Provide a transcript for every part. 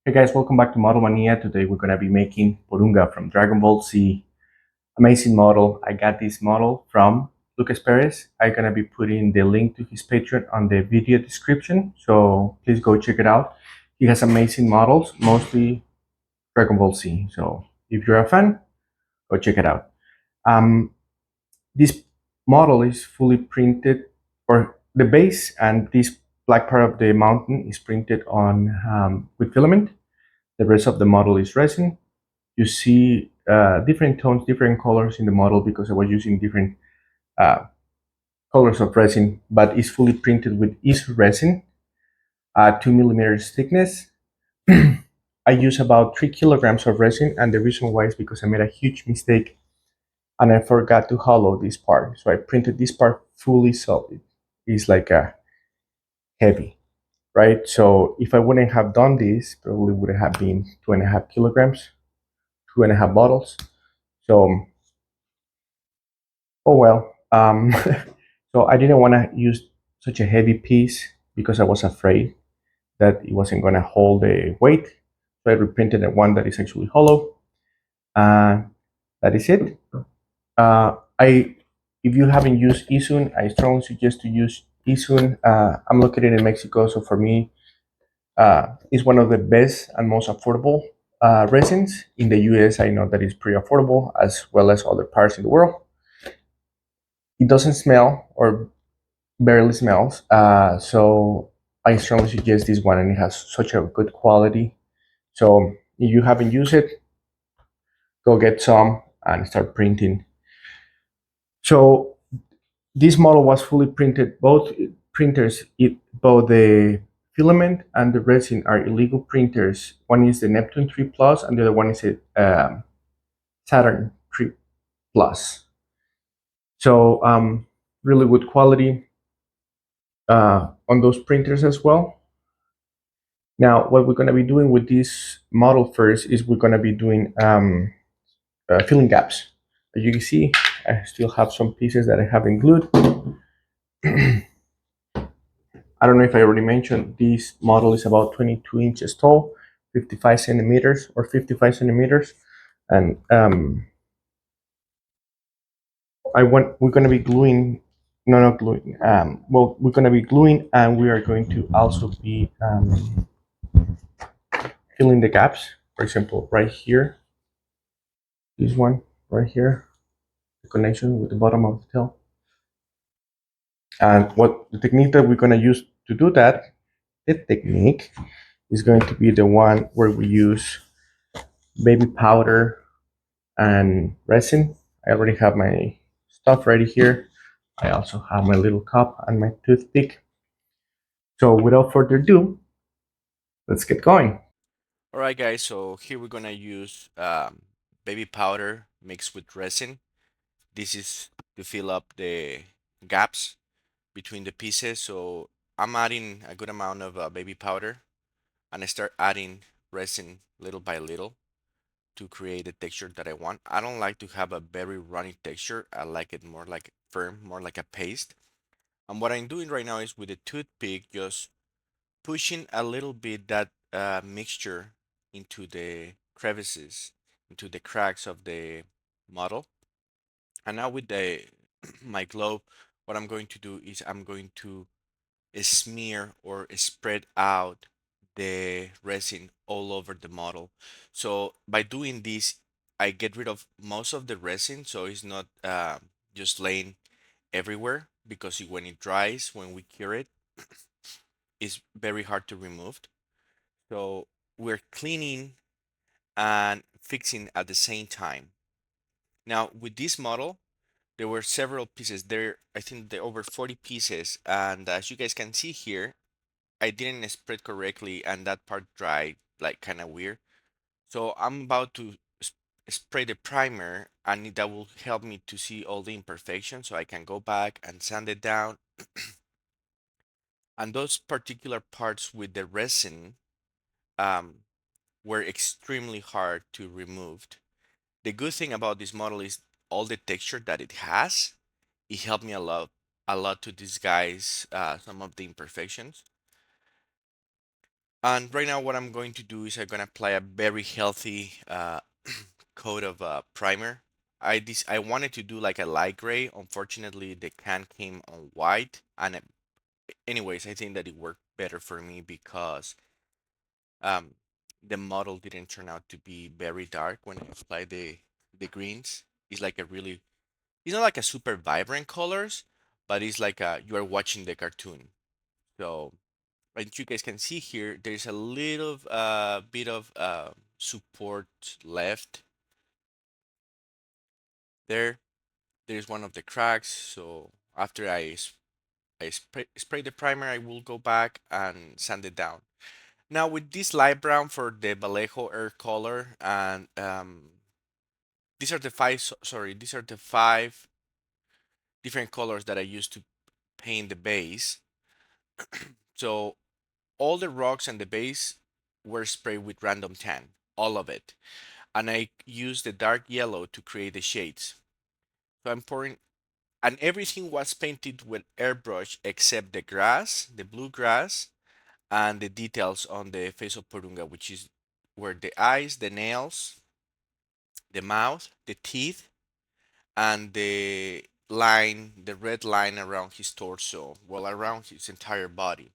Hey guys, welcome back to Model Mania. Today we're going to be making Porunga from Dragon Ball Z. Amazing model. I got this model from Luas Perez. I'm going to be putting the link to his Patreon on the video description, so please go check it out. He has amazing models, mostly Dragon Ball Z. So if you're a fan, go check it out. Um, this model is fully printed, or the base and this black part of the mountain is printed on with filament. The rest of the model is resin. You see different tones, different colors in the model because I was using different uh, colors of resin, but it's fully printed with is resin, 2 millimeters thickness. I use about 3 kilograms of resin, and the reason why is because I made a huge mistake and I forgot to hollow this part. So I printed this part fully solid. It's like a heavy, right? So if I wouldn't have done this, probably would have been 2.5 kilograms, 2.5 bottles. So oh well. So I didn't want to use such a heavy piece because I was afraid that it wasn't going to hold the weight. So I reprinted the one that is actually hollow. That is it. I, if you haven't used Isun, I strongly suggest to use Isun. I'm located in Mexico, so for me, it's one of the best and most affordable resins. In the US, I know that it's pretty affordable as well as other parts in the world. It doesn't smell or barely smells. So I strongly suggest this one, and it has such a good quality. So if you haven't used it, go get some and start printing. So this model was fully printed. Both printers, both the filament and the resin are illegal printers. One is the Neptune 3 Plus, and the other one is a Saturn 3 Plus. So really good quality on those printers as well. Now, what we're going to be doing with this model first is we're going to be doing filling gaps. As you can see, I still have some pieces that I haven't glued. I don't know if I already mentioned, this model is about 22 inches tall, 55 centimeters or 55 centimeters. And we're going to be gluing, no, not gluing. Well, we're going to be gluing, and we are going to also be filling the gaps. For example, right here, this one right here, the connection with the bottom of the tail. And what the technique that we're going to use to do that, the technique is going to be the one where we use baby powder and resin. I already have my stuff ready here. I also have my little cup and my toothpick. So without further ado, let's get going. All right, guys, so here we're gonna use baby powder mixed with resin. This is to fill up the gaps between the pieces. So I'm adding a good amount of baby powder, and I start adding resin little by little to create the texture that I want. I don't like to have a very runny texture. I like it more like firm, more like a paste. And what I'm doing right now is with a toothpick, just pushing a little bit that mixture into the crevices, into the cracks of the model. And now with the my glove, what I'm going to do is I'm going to smear or spread out the resin all over the model. So by doing this, I get rid of most of the resin, so it's not just laying everywhere because when it dries, when we cure it, it's very hard to remove. So we're cleaning and fixing at the same time. Now with this model, there were several pieces there. I think there over 40 pieces. And as you guys can see here, I didn't spread correctly and that part dried like kind of weird. So I'm about to spray the primer and that will help me to see all the imperfections so I can go back and sand it down. And those particular parts with the resin, um, were extremely hard to remove. The good thing about this model is all the texture that it has. It helped me a lot to disguise some of the imperfections. And right now, what I'm going to do is I'm gonna apply a very healthy coat of primer. I wanted to do like a light gray. Unfortunately, the can came on white, and anyways, I think that it worked better for me because um, the model didn't turn out to be very dark when I applied the greens. It's like a really, it's not like a super vibrant colors, but it's like you are watching the cartoon. So, and you guys can see here, there's a little bit of support left there. There's one of the cracks. So after I spray the primer, I will go back and sand it down. Now with this light brown for the Vallejo Air color, and these are the five. Sorry, these are the five different colors that I used to paint the base. So all the rocks and the base were sprayed with random tan, all of it, and I used the dark yellow to create the shades. So I'm pouring, and everything was painted with airbrush except the grass, the blue grass, and the details on the face of Porunga, which is where the eyes, the nails, the mouth, the teeth, and the line, the red line around his torso, well, around his entire body.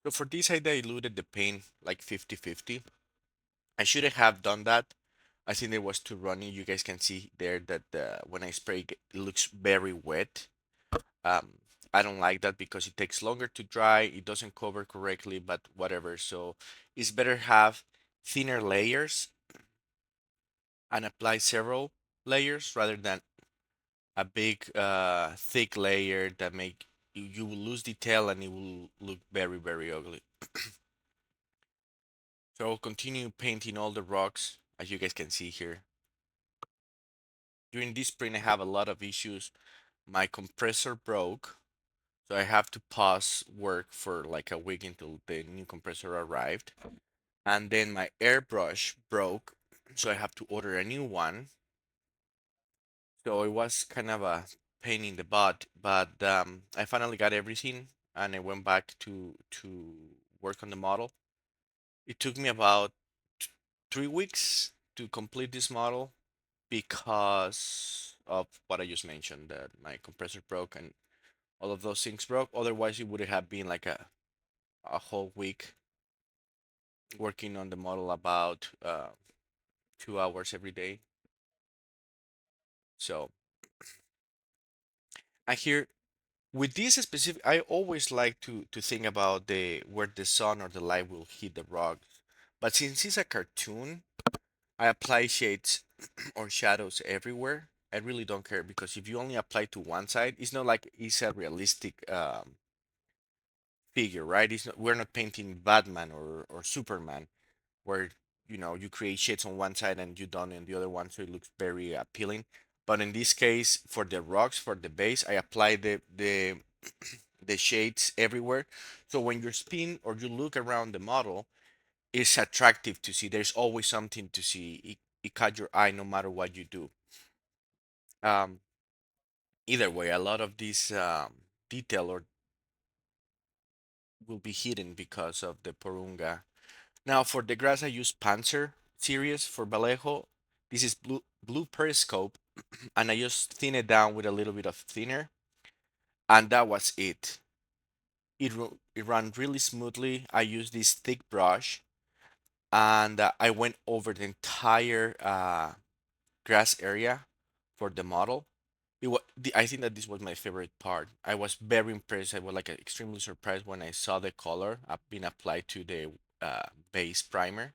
So for this, I diluted the paint like 50-50. I shouldn't have done that. I think it was too runny. You guys can see there that when I spray, it looks very wet. Um, I don't like that because it takes longer to dry. It doesn't cover correctly, but whatever. So it's better have thinner layers and apply several layers rather than a big thick layer that make you will lose detail and it will look very ugly. So I'll continue painting all the rocks as you guys can see here. During this sprint I have a lot of issues. My compressor broke, so I have to pause work for like a week until the new compressor arrived. And then my airbrush broke, so I have to order a new one. So it was kind of a pain in the butt, but I finally got everything and I went back to work on the model. It took me about 3 weeks to complete this model because of what I just mentioned, that my compressor broke and all of those things broke. Otherwise, it would have been like a whole week working on the model about 2 hours every day. So I hear with this specific, I always like to think about the where the sun or the light will hit the rocks. But since it's a cartoon, I apply shades or shadows everywhere. I really don't care because if you only apply to one side, it's not like it's a realistic figure, right? It's not, we're not painting Batman or Superman where you create shades on one side and you don't on the other one, so it looks very appealing. But in this case, for the rocks, for the base, I apply the shades everywhere. So when you spin or you look around the model, it's attractive to see. There's always something to see. It caught your eye no matter what you do. Um, Either way, a lot of this detail or will be hidden because of the Porunga. Now for the grass, I use Panzer series for Vallejo. This is blue periscope, and I just thin it down with a little bit of thinner, and that was it. It ran really smoothly. I used this thick brush, and I went over the entire grass area for the model. I think that this was my favorite part. I was very impressed. I was like extremely surprised when I saw the color being applied to the base primer.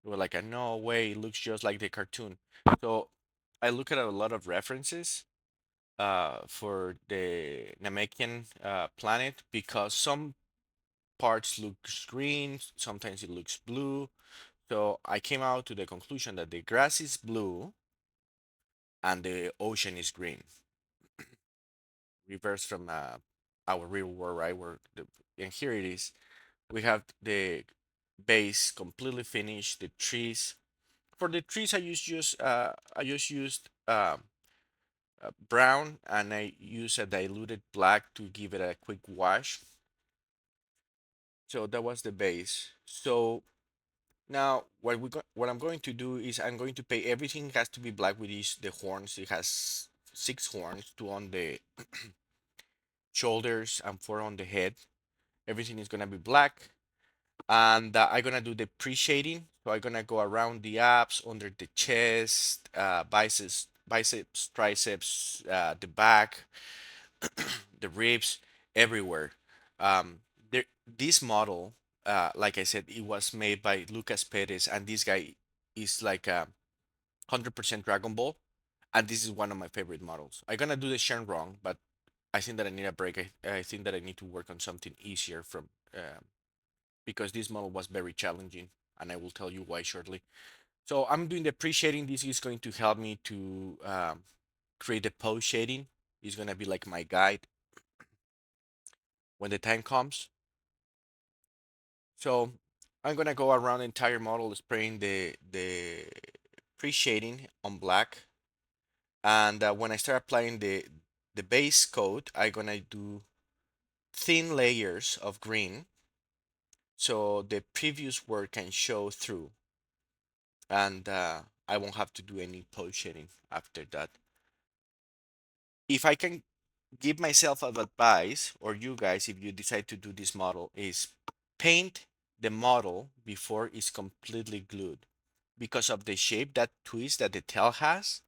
We were like, no way, it looks just like the cartoon. So I look at a lot of references for the Namekian planet because some parts look green, sometimes it looks blue. So I came out to the conclusion that the grass is blue and the ocean is green, reversed from our real world, right? And here it is. We have the base completely finished, the trees. For the trees, I just used brown and I use a diluted black to give it a quick wash. So that was the base. So now what I'm going to do is I'm going to pay everything has to be black with these the horns. It has six horns, two on the shoulders and four on the head. Everything is gonna be black. And I'm gonna do the pre-shading. So I'm gonna go around the abs, under the chest, biceps, triceps, the back, the ribs, everywhere. There, this model, like I said, it was made by Lucas Perez, and this guy is like a 100% Dragon Ball, and this is one of my favorite models. I'm gonna do the Shen wrong, but I think that I need a break. I think that I need to work on something easier from because this model was very challenging, and I will tell you why shortly. So I'm doing the pre-shading. This is going to help me to create the post shading. It's gonna be like my guide when the time comes. So I'm gonna go around the entire model spraying the pre-shading on black, and when I start applying the base coat, I'm gonna do thin layers of green so the previous work can show through, and I won't have to do any post shading after that. If I can give myself an advice, or you guys, if you decide to do this model, is paint the model before it's completely glued. Because of the shape, that twist that the tail has,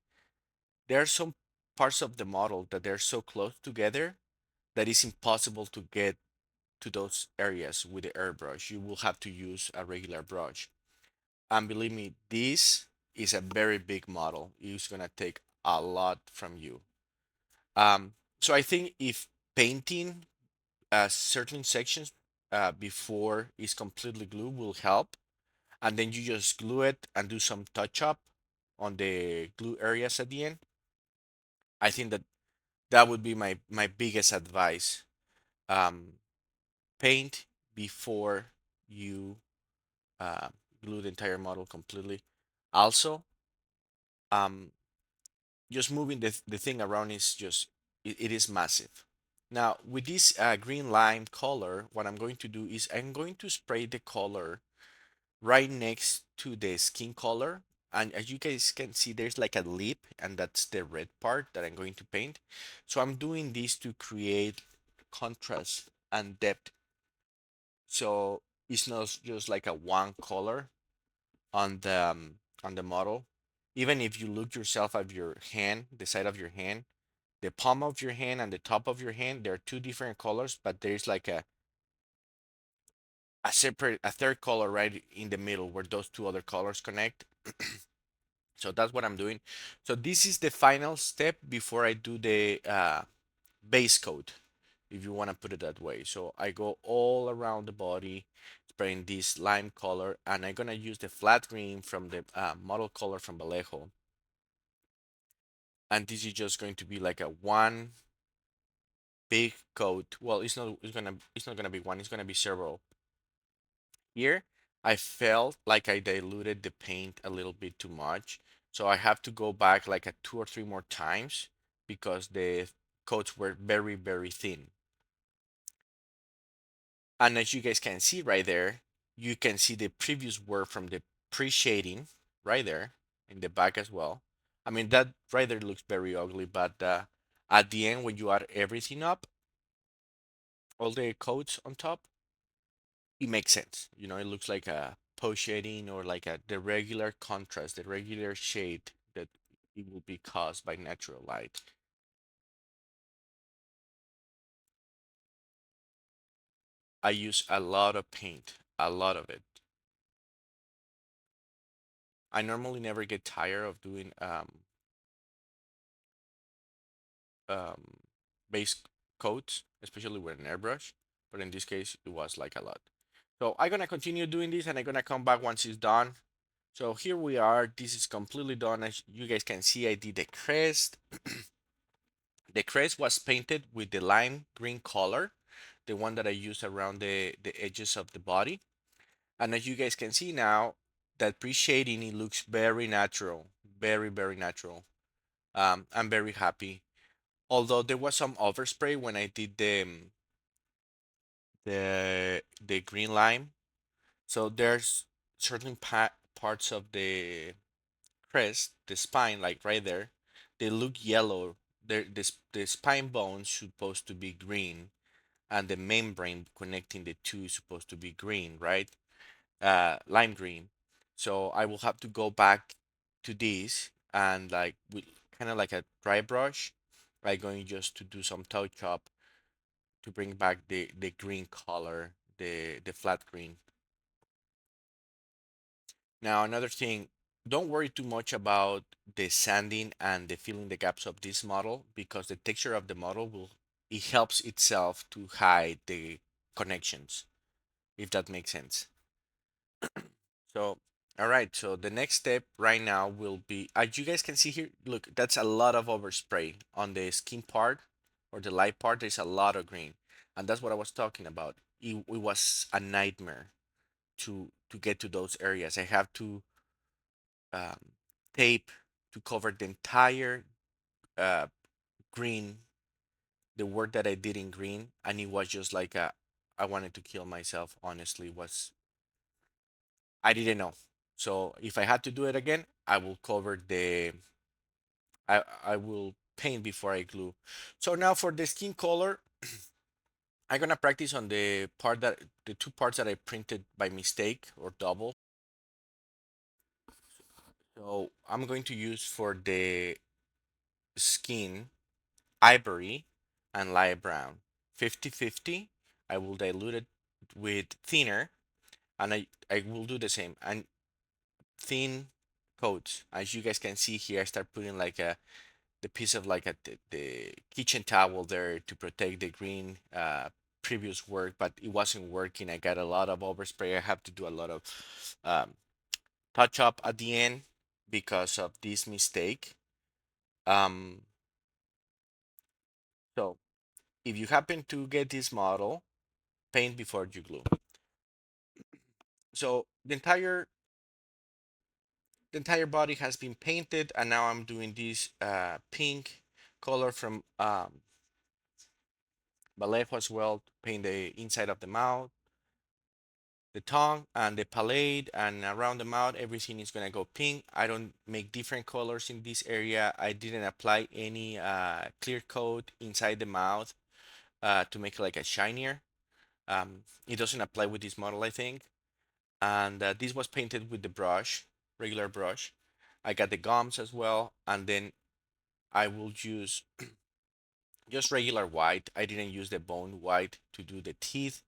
there are some parts of the model that they're so close together that it's impossible to get to those areas with the airbrush. You will have to use a regular brush. And believe me, this is a very big model. It's gonna take a lot from you. So I think if painting certain sections before it's completely glued will help, and then you just glue it and do some touch up on the glue areas at the end. I think that that would be my biggest advice. Um, Paint before you uh, glue the entire model completely. Also, um, just moving the thing around is just it is massive. Now with this green lime color, what I'm going to do is I'm going to spray the color right next to the skin color, and as you guys can see there's like a lip, and that's the red part that I'm going to paint. So I'm doing this to create contrast and depth, so it's not just like a one color on the model. Even if you look yourself at your hand, the side of your hand, the palm of your hand and the top of your hand, they're two different colors, but there's like a third color right in the middle where those two other colors connect. So that's what I'm doing. So this is the final step before I do the base coat, if you want to put it that way. So I go all around the body, spraying this lime color, and I'm gonna use the flat green from the model color from Vallejo. And this is just going to be like a one big coat. Well, it's not gonna be one, it's gonna be several. Here, I felt like I diluted the paint a little bit too much. So I have to go back like a two or three more times because the coats were very, very thin. And as you guys can see right there, you can see the previous work from the pre-shading right there in the back as well. I mean, that right there looks very ugly, but at the end, when you add everything up, all the coats on top, it makes sense. You know, it looks like a post shading or like the regular contrast, the regular shade that it will be caused by natural light. I use a lot of paint, a lot of it. I normally never get tired of doing um, base coats, especially with an airbrush. But in this case, it was like a lot. So I'm gonna continue doing this, and I'm gonna come back once it's done. So here we are. This is completely done. As you guys can see, I did the crest. The crest was painted with the lime green color, the one that I used around the edges of the body. And as you guys can see now, that pre-shading, it looks very natural, very, very natural. I'm very happy. Although there was some overspray when I did the green lime. So there's certain parts of the crest, the spine, like right there, they look yellow. The spine bone supposed to be green, and the membrane connecting the two is supposed to be green, right? Lime green. So I will have to go back to this and like with kind of like a dry brush, like going just to do some touch up to bring back the green color, the flat green. Now another thing, don't worry too much about the sanding and the filling the gaps of this model because the texture of the model will it helps itself to hide the connections, if that makes sense. So, all right. So the next step right now will be, as you guys can see here, look, that's a lot of overspray on the skin part or the light part. There's a lot of green, and that's what I was talking about. It was a nightmare to get to those areas. I have to um, tape to cover the entire uh, green, the work that I did in green, and it was just like I wanted to kill myself. Honestly, was I didn't know. So if I had to do it again, I will cover the I will paint before I glue. So now for the skin color, I'm gonna practice on the two parts that I printed by mistake or double. So I'm going to use for the skin ivory and light brown. 50-50. I will dilute it with thinner and I will do the same. And thin coats. As you guys can see here, I start putting like the piece of like the kitchen towel there to protect the green previous work, but it wasn't working. I got a lot of overspray. I have to do a lot of um, touch up at the end because of this mistake. Um, so if you happen to get this model, paint before you glue. So the entire body has been painted, and now I'm doing this pink color from Vallejo as well to paint the inside of the mouth, the tongue, and the palate, and around the mouth. Everything is gonna go pink. I don't make different colors in this area. I didn't apply any clear coat inside the mouth to make it like a shinier. It doesn't apply with this model, I think. And this was painted with the brush, regular brush. I got the gums as well, and then I will use just regular white. I didn't use the bone white to do the teeth.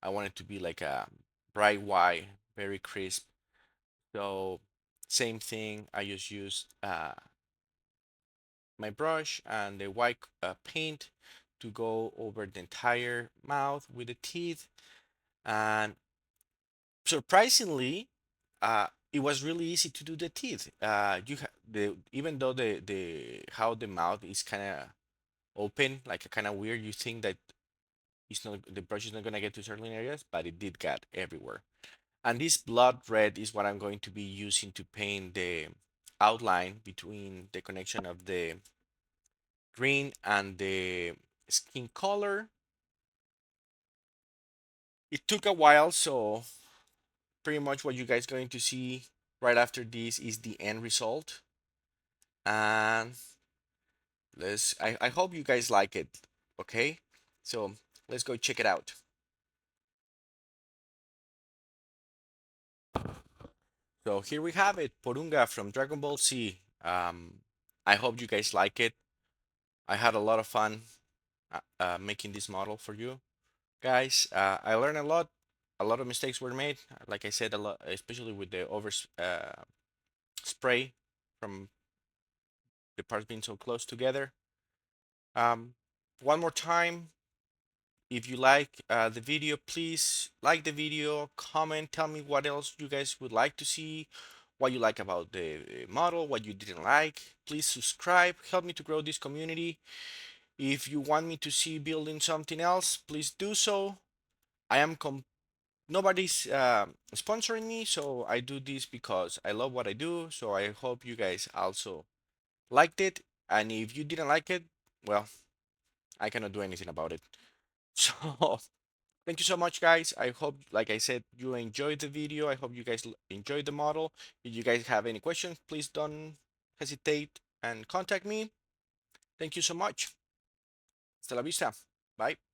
I want it to be like a bright white, very crisp. So same thing. I just used my brush and the white paint to go over the entire mouth with the teeth. And surprisingly, it was really easy to do the teeth. The even though the how the mouth is kind of open, like kind of weird, you think that it's not the brush is not gonna get to certain areas, but it did get everywhere. And this blood red is what I'm going to be using to paint the outline between the connection of the green and the skin color. It took a while, so pretty much what you guys going to see right after this is the end result. And I hope you guys like it. Okay, so let's go check it out. So here we have it, Porunga from Dragon Ball Z. I hope you guys like it. I had a lot of fun making this model for you guys. I learned a lot. A lot of mistakes were made. Like I said, a lot, especially with the over spray from the parts being so close together. Um, one more time, if you like the video, please like the video, comment, tell me what else you guys would like to see, what you like about the model, what you didn't like. Please subscribe, help me to grow this community. If you want me to see building something else, please do so. I am nobody's sponsoring me, so I do this because I love what I do. So I hope you guys also liked it. And if you didn't like it, well, I cannot do anything about it. So Thank you so much, guys. I hope, like I said, you enjoyed the video. I hope you guys enjoyed the model. If you guys have any questions, please don't hesitate and contact me. Thank you so much. Hasta la vista. Bye.